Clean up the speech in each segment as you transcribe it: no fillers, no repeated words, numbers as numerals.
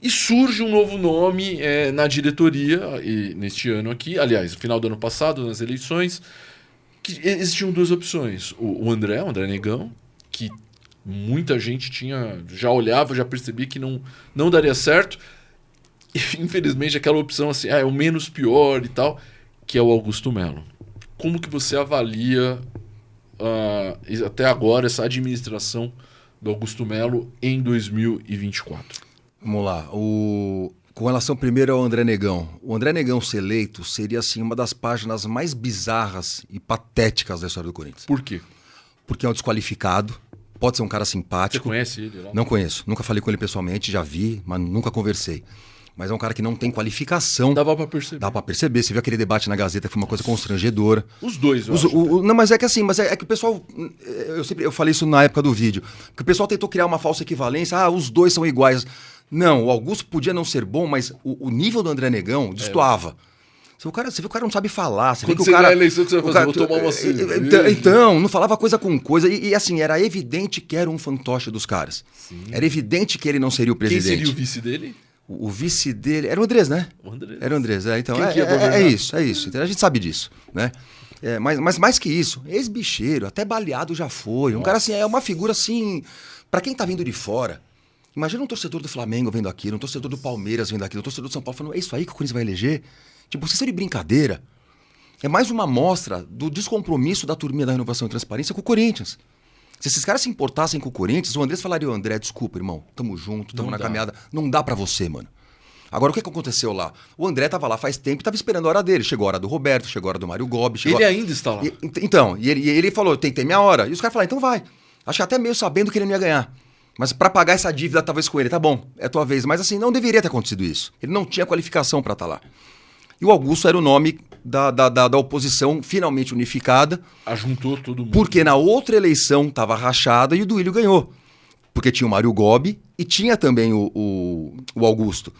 E surge um novo nome na diretoria, e neste ano aqui, aliás, no final do ano passado, nas eleições, que existiam duas opções. O André Negão, que muita gente já olhava, já percebia que não daria certo. E, infelizmente, aquela opção assim, é o menos pior e tal, que é o Augusto Melo. Como que você avalia até agora essa administração do Augusto Melo em 2024? Vamos lá. Com relação primeiro ao André Negão. O André Negão ser eleito seria assim, uma das páginas mais bizarras e patéticas da história do Corinthians. Por quê? Porque é um desqualificado, pode ser um cara simpático. Você conhece ele lá? Não conheço. Nunca falei com ele pessoalmente, já vi, mas nunca conversei. Mas é um cara que não tem qualificação. Dava pra perceber. Dá pra perceber. Você viu aquele debate na Gazeta que foi uma coisa constrangedora. Os dois, eu acho. Não, mas é que assim, é que o pessoal... Eu falei isso na época do vídeo. Que o pessoal tentou criar uma falsa equivalência. Os dois são iguais. Não, o Augusto podia não ser bom, mas o nível do André Negão destoava. Você vê que o cara não sabe falar. Você vê que o cara... na eleição que você vai fazer, vou tomar uma cerveja. Então, não falava coisa com coisa. E assim, era evidente que era um fantoche dos caras. Sim. Era evidente que ele não seria o presidente. Quem seria o vice dele? O vice dele... Era o Andrés, né? Era o Andrés, então. É isso. Então, a gente sabe disso, né? Mas mais que isso, ex-bicheiro, até baleado já foi. Um cara assim, é uma figura assim... Pra quem tá vindo de fora... Imagina um torcedor do Flamengo vendo aquilo, um torcedor do Palmeiras vendo aquilo, um torcedor do São Paulo falando, é isso aí que o Corinthians vai eleger? Tipo, vocês estão de brincadeira. É mais uma amostra do descompromisso da turminha da Renovação e Transparência com o Corinthians. Se esses caras se importassem com o Corinthians, o Andrés falaria, André, desculpa, irmão, tamo junto, tamo na caminhada. Não dá pra você, mano. Agora, o que aconteceu lá? O André tava lá faz tempo e tava esperando a hora dele. Chegou a hora do Roberto, chegou a hora do Mário Gobi. Ele ainda está lá. E ele falou, tem minha hora. E os caras falaram, então vai. Acho que até meio sabendo que ele não ia ganhar. Mas pra pagar essa dívida, talvez com ele, tá bom, é a tua vez. Mas assim, não deveria ter acontecido isso. Ele não tinha qualificação pra estar lá. E o Augusto era o nome da oposição finalmente unificada. Ajuntou todo mundo. Porque na outra eleição tava rachada e o Duílio ganhou. Porque tinha o Mário Gobi e tinha também o Augusto.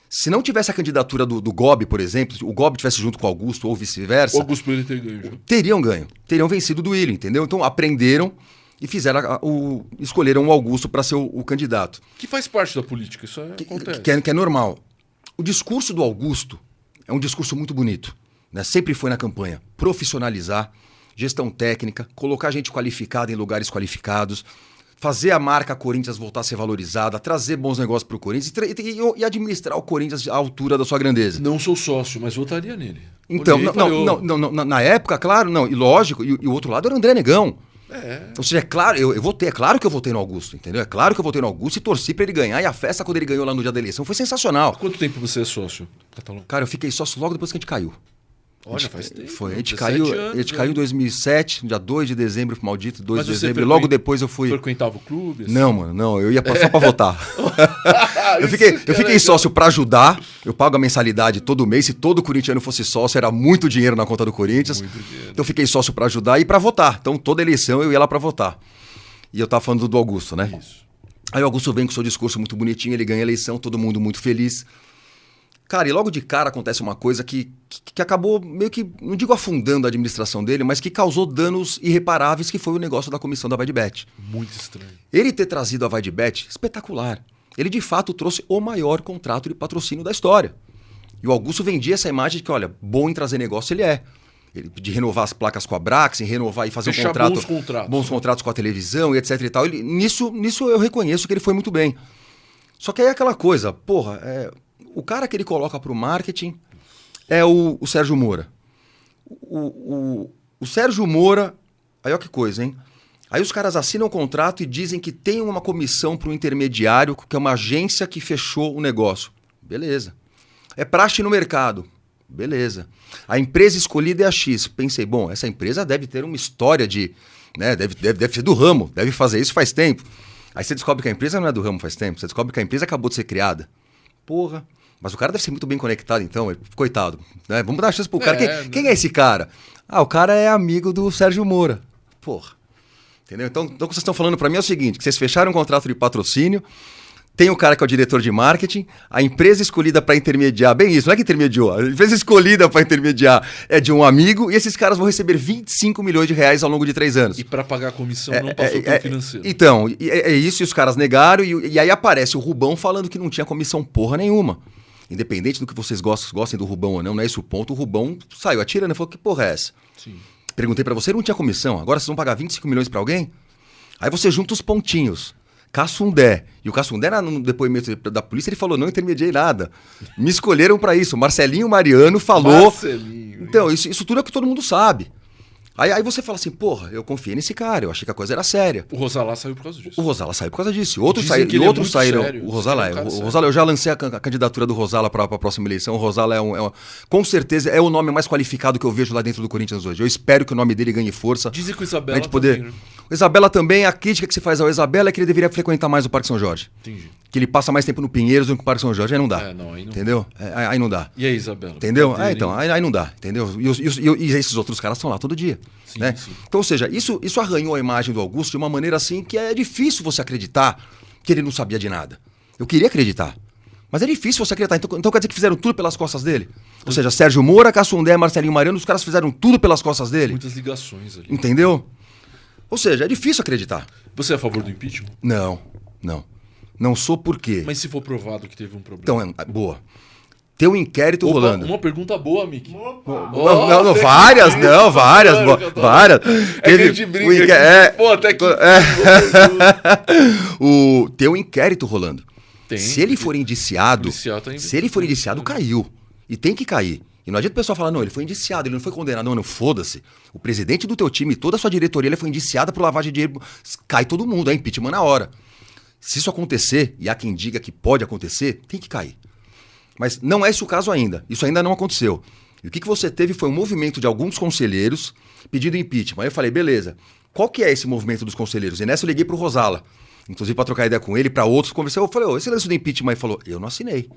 Se não tivesse a candidatura do Gobi, por exemplo, o Gobi tivesse junto com o Augusto ou vice-versa... O Augusto poderia ter ganho. Teriam ganho. Teriam vencido o Duílio, entendeu? Então aprenderam... E escolheram o Augusto para ser o candidato. Que faz parte da política, isso acontece. Que é normal. O discurso do Augusto é um discurso muito bonito. Né? Sempre foi na campanha. Profissionalizar, gestão técnica, colocar gente qualificada em lugares qualificados, fazer a marca Corinthians voltar a ser valorizada, trazer bons negócios para o Corinthians e administrar o Corinthians à altura da sua grandeza. Não sou sócio, mas votaria nele. Então, na época, claro, não. E lógico, e o outro lado era o André Negão. Ou seja, é claro, eu votei, é claro que eu votei no Augusto, entendeu? É claro que eu votei no Augusto e torci pra ele ganhar. E a festa, quando ele ganhou lá no dia da eleição, foi sensacional. Há quanto tempo você é sócio, Catalão? Cara, eu fiquei sócio logo depois que a gente caiu. Olha, faz tempo. Foi, a gente caiu em 2007, dia 2 de dezembro, maldito, 2 de dezembro. Você logo depois eu fui... frequentava o clube? Assim? Não, mano, não. Eu ia só pra votar. Eu fiquei sócio pra ajudar. Eu pago a mensalidade todo mês. Se todo corintiano fosse sócio, era muito dinheiro na conta do Corinthians. Então eu fiquei sócio pra ajudar e pra votar. Então toda eleição eu ia lá pra votar. E eu tava falando do Augusto, né? Isso. Aí o Augusto vem com o seu discurso muito bonitinho, ele ganha a eleição, todo mundo muito feliz. Cara, e logo de cara acontece uma coisa que acabou meio que, não digo afundando a administração dele, mas que causou danos irreparáveis, que foi o negócio da comissão da VaideBet. Muito estranho. Ele ter trazido a VaideBet, espetacular. Ele de fato trouxe o maior contrato de patrocínio da história. E o Augusto vendia essa imagem de que, olha, bom em trazer negócio ele é. De renovar as placas com a Brax, em renovar e fazer fechar bons contratos com a televisão e etc e tal. Nisso eu reconheço que ele foi muito bem. Só que aí é aquela coisa, o cara que ele coloca para o marketing é o Sérgio Moura. O Sérgio Moura, aí olha que coisa, hein? Aí os caras assinam o contrato e dizem que tem uma comissão para o intermediário, que é uma agência que fechou o negócio. Beleza. É praxe no mercado. Beleza. A empresa escolhida é a X. Pensei, bom, essa empresa deve ter uma história de... Né, deve ser do ramo, deve fazer isso faz tempo. Aí você descobre que a empresa não é do ramo faz tempo, você descobre que a empresa acabou de ser criada. Porra... Mas o cara deve ser muito bem conectado, então, coitado. Né? Vamos dar uma chance pro cara. Quem é esse cara? O cara é amigo do Sérgio Moura. Porra. Entendeu? Então o que vocês estão falando para mim é o seguinte, que vocês fecharam um contrato de patrocínio, tem o cara que é o diretor de marketing, a empresa escolhida para intermediar, bem isso, não é que intermediou, a empresa escolhida para intermediar é de um amigo e esses caras vão receber 25 milhões de reais ao longo de 3 anos. E para pagar a comissão não passou pelo financeiro. Então, é isso, e os caras negaram, e aí aparece o Rubão falando que não tinha comissão porra nenhuma. Independente do que vocês gostem do Rubão ou não é esse o ponto, o Rubão saiu atirando e falou, que porra é essa? Sim. Perguntei para você, não tinha comissão, agora vocês vão pagar 25 milhões para alguém? Aí você junta os pontinhos. Cassundé. E o Cassundé, no depoimento da polícia, ele falou, não intermediei nada. Me escolheram para isso. Marcelinho Mariano falou... Marcelinho. Então, isso tudo é o que todo mundo sabe. Aí você fala assim, porra, eu confiei nesse cara, eu achei que a coisa era séria. O Rosalá saiu por causa disso. O Rosalá saiu por causa disso. Outros Dizem que ele outros é muito saíram. sério. O Rosalá, eu já lancei a candidatura do Rosalá para a próxima eleição. O Rosalá com certeza é o nome mais qualificado que eu vejo lá dentro do Corinthians hoje. Eu espero que o nome dele ganhe força. Dizem que o Isabela também, né? O Isabela também, a crítica que se faz ao Isabela é que ele deveria frequentar mais o Parque São Jorge. Entendi. Que ele passa mais tempo no Pinheiros do que no Parque São Jorge. Aí não dá. Aí não. Entendeu? Aí não dá. E aí, Isabela? Entendeu? Então, aí não dá. Entendeu? E esses outros caras estão lá todo dia. Sim, né? sim. Então, ou seja, isso arranhou a imagem do Augusto de uma maneira assim que é difícil você acreditar que ele não sabia de nada. Eu queria acreditar. Mas é difícil você acreditar. Então quer dizer que fizeram tudo pelas costas dele? Ou seja, Sérgio Moura, Cassundé, Marcelinho Mariano, os caras fizeram tudo pelas costas dele? Muitas ligações ali. Entendeu? Ou seja, é difícil acreditar. Você é a favor do impeachment? Não. Não sou por quê? Mas se for provado que teve um problema? Então, boa. Tem um inquérito rolando. Uma pergunta boa, Mickey. Não, várias. Várias. É que a gente brinca aqui. Pô, até que... Tem um inquérito rolando. Se ele for indiciado, caiu. E tem que cair. E não adianta o pessoal falar, não, ele foi indiciado, ele não foi condenado. Não, foda-se. O presidente do teu time, toda a sua diretoria, ele foi indiciada por lavagem de dinheiro. Cai todo mundo, é impeachment na hora. Se isso acontecer, e há quem diga que pode acontecer, tem que cair. Mas não é esse o caso ainda. Isso ainda não aconteceu. E o que você teve foi um movimento de alguns conselheiros pedindo impeachment. Aí eu falei, beleza, qual que é esse movimento dos conselheiros? E nessa eu liguei pro Rosala, inclusive para trocar ideia com ele, para outros, conversei. Eu falei, esse lance do impeachment, ele falou, eu não assinei.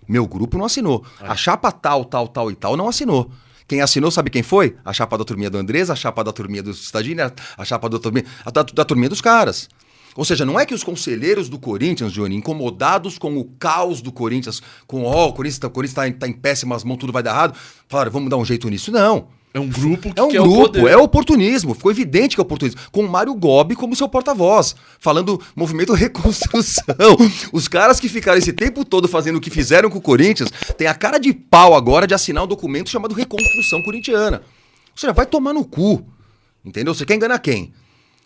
Meu grupo não assinou. A chapa tal e tal não assinou. Quem assinou, sabe quem foi? A chapa da turminha do Andrés, a chapa da turminha do Stadini, a chapa da turminha dos caras. Ou seja, não é que os conselheiros do Corinthians, Johnny, incomodados com o caos do Corinthians, com o Corinthians tá em péssimas mãos, tudo vai dar errado, falaram, vamos dar um jeito nisso. Não. É um grupo que quer o poder. É oportunismo. Ficou evidente que é oportunismo. Com o Mário Gobi como seu porta-voz, falando movimento reconstrução. Os caras que ficaram esse tempo todo fazendo o que fizeram com o Corinthians têm a cara de pau agora de assinar um documento chamado Reconstrução Corintiana. Ou seja, vai tomar no cu. Entendeu? Você quer enganar quem?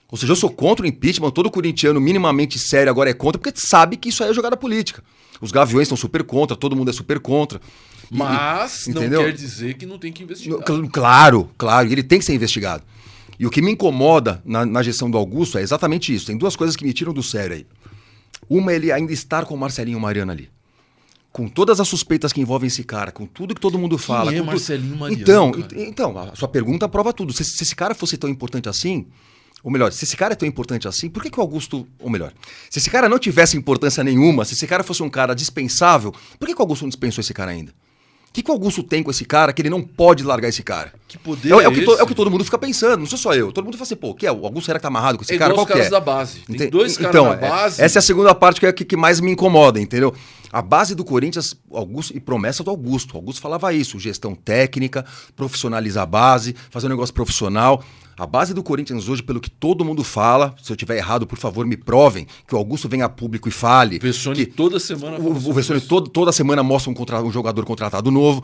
Ou seja, eu sou contra o impeachment, todo corintiano minimamente sério agora é contra, porque sabe que isso aí é jogada política. Os gaviões estão super contra, todo mundo é super contra. Mas não quer dizer que não tem que investigar. Claro, e ele tem que ser investigado. E o que me incomoda na gestão do Augusto é exatamente isso. Tem duas coisas que me tiram do sério aí. Uma é ele ainda estar com o Marcelinho Mariano ali. Com todas as suspeitas que envolvem esse cara, com tudo que todo mundo fala. Quem é Marcelinho Mariano? Então, a sua pergunta prova tudo. Se esse cara fosse tão importante assim... Ou melhor, se esse cara é tão importante assim, por que o Augusto... Ou melhor, se esse cara não tivesse importância nenhuma, se esse cara fosse um cara dispensável, por que o Augusto não dispensou esse cara ainda? O que o Augusto tem com esse cara que ele não pode largar esse cara? Que poder é o que todo mundo fica pensando, não sou só eu. Todo mundo fala assim, pô, o Augusto será que tá amarrado com esse cara? Qual que é? Os caras da base. Tem dois caras então, da base. Essa é a segunda parte que mais me incomoda, entendeu? A base do Corinthians, Augusto, e promessa do Augusto. Augusto falava isso, gestão técnica, profissionalizar a base, fazer um negócio profissional. A base do Corinthians hoje, pelo que todo mundo fala, se eu estiver errado, por favor, me provem, que o Augusto venha a público e fale. O Vessone toda semana... O Vessone toda semana mostra um jogador contratado novo.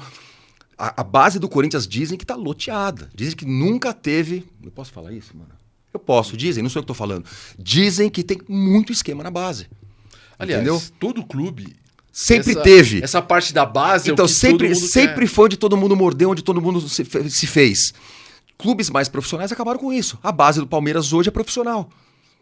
A base do Corinthians dizem que tá loteada. Dizem que nunca teve... Eu posso falar isso, mano? Eu posso, dizem, não sou eu que tô falando. Dizem que tem muito esquema na base. Aliás, entendeu? Todo clube... Sempre teve. Essa parte da base então, é o que sempre foi onde todo mundo mordeu, onde todo mundo se fez. Clubes mais profissionais acabaram com isso. A base do Palmeiras hoje é profissional.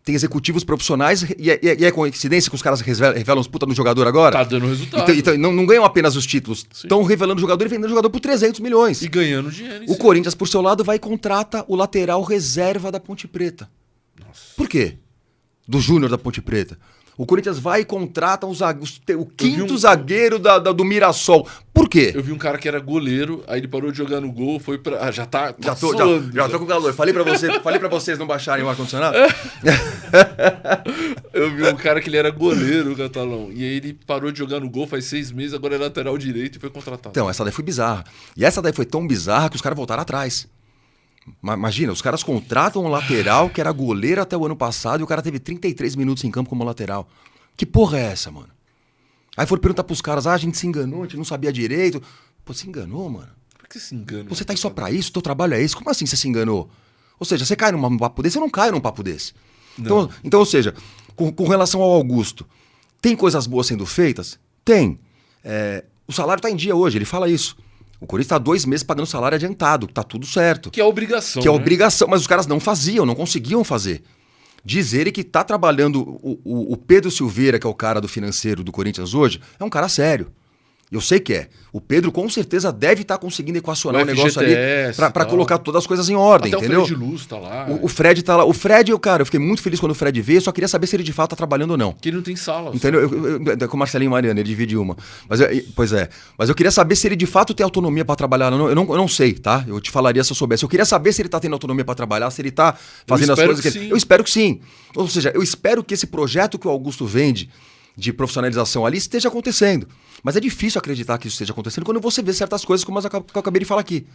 Tem executivos profissionais e é coincidência que os caras revelam os puta no jogador agora? Tá dando resultado. Então não ganham apenas os títulos. Estão revelando o jogador e vendendo o jogador por 300 milhões. E ganhando dinheiro. O Corinthians, por seu lado, vai e contrata o lateral reserva da Ponte Preta. Nossa. Por quê? Do Júnior da Ponte Preta. O Corinthians vai e contrata o quinto zagueiro do Mirassol. Por quê? Eu vi um cara que era goleiro, aí ele parou de jogar no gol, foi pra... já tá Já tô com calor. Falei pra vocês não baixarem o ar-condicionado. Eu vi um cara que ele era goleiro, Catalão, e aí ele parou de jogar no gol faz 6 meses, agora é lateral direito e foi contratado. Então, essa daí foi bizarra. E essa daí foi tão bizarra que os caras voltaram atrás. Imagina, os caras contratam um lateral que era goleiro até o ano passado e o cara teve 33 minutos em campo como lateral. Que porra é essa, mano? Aí foram perguntar pros caras, a gente se enganou, a gente não sabia direito. Pô, se enganou, mano? Por que você se engana? Você tá aí só pra isso? Teu trabalho é esse? Como assim você se enganou? Ou seja, você cai num papo desse, eu não caio num papo desse. Então, ou seja, com relação ao Augusto, tem coisas boas sendo feitas? Tem. O salário tá em dia hoje, ele fala isso. O Corinthians está 2 meses pagando salário adiantado, tá tudo certo. Que é obrigação. Que é obrigação, mas os caras não faziam, não conseguiam fazer. Diz ele que tá trabalhando o Pedro Silveira, que é o cara do financeiro do Corinthians hoje, é um cara sério. Eu sei que é. O Pedro com certeza deve estar conseguindo equacionar o negócio ali pra colocar todas as coisas em ordem, até entendeu? O Fred Luz tá lá. O Fred tá lá. O Fred, cara, eu fiquei muito feliz quando o Fred veio, só queria saber se ele de fato tá trabalhando ou não. Que ele não tem sala. Entendeu? Com o Marcelinho Mariano, ele divide uma. Pois é. Mas eu queria saber se ele de fato tem autonomia pra trabalhar ou não. Eu não sei, tá? Eu te falaria se eu soubesse. Eu queria saber se ele tá tendo autonomia pra trabalhar, se ele tá fazendo as coisas que ele... Eu espero que sim. Ou seja, eu espero que esse projeto que o Augusto vende de profissionalização ali esteja acontecendo. Mas é difícil acreditar que isso esteja acontecendo quando você vê certas coisas como as que eu acabei de falar aqui.